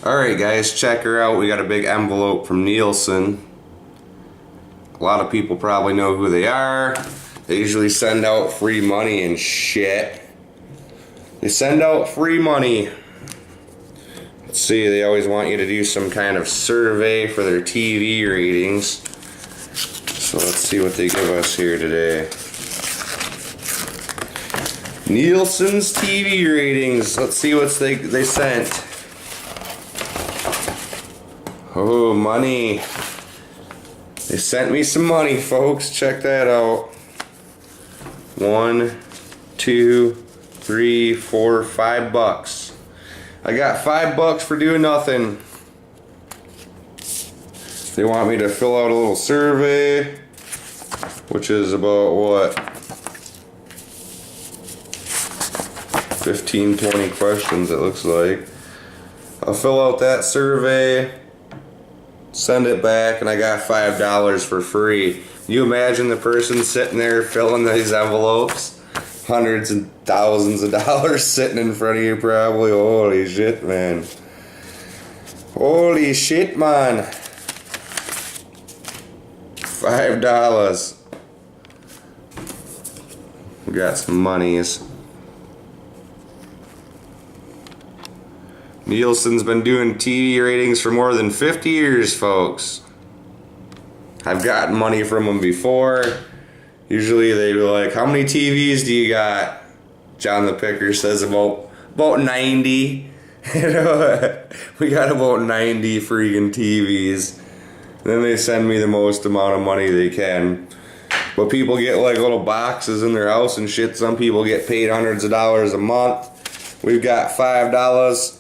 Alright guys, check her out. We got a big envelope from Nielsen. A lot of people probably know who they are. They usually send out free money and shit. They send out free money. Let's see, they always want you to do some kind of survey for their TV ratings. So let's see what they give us here today. Nielsen's TV ratings. Let's see what they sent. Oh, money. They sent me some money, folks. Check that out. 1, 2, 3, 4, $5. I got $5 for doing nothing. They want me to fill out a little survey, which is about what? 15, 20 questions it looks like. I'll fill out that survey, send it back, and I got $5 for free. You imagine the person sitting there filling these envelopes? Hundreds and thousands of dollars sitting in front of you probably. Holy shit, man. Holy shit, man. $5. We got some monies. Nielsen's been doing TV ratings for more than 50 years, folks. I've gotten money from them before. Usually they be like, how many TVs do you got? John the Picker says about 90. You know, we got about 90 freaking TVs. And then they send me the most amount of money they can. But people get like little boxes in their house and shit. Some people get paid hundreds of dollars a month. We've got $5.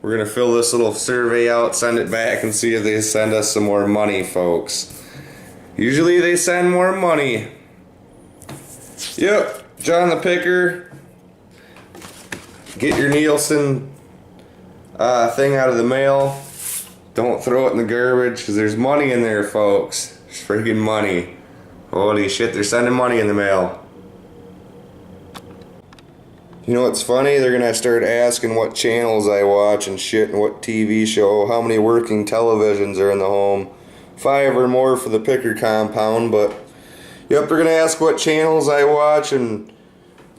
We're gonna fill this little survey out, send it back, and see if they send us some more money, folks. Usually they send more money. Yep, John the Picker. Get your Nielsen thing out of the mail. Don't throw it in the garbage, because there's money in there, folks. There's freaking money. Holy shit, they're sending money in the mail. You know what's funny? They're gonna start asking what channels I watch and shit, and what TV show, how many working televisions are in the home. 5 or more for the Picker compound, but yep, they're gonna ask what channels I watch and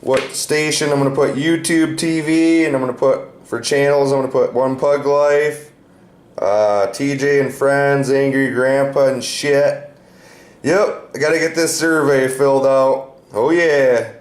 what station. I'm gonna put YouTube TV, and I'm gonna put, for channels, I'm gonna put One Pug Life, TJ and Friends, Angry Grandpa, and shit. Yep, I gotta get this survey filled out. Oh yeah.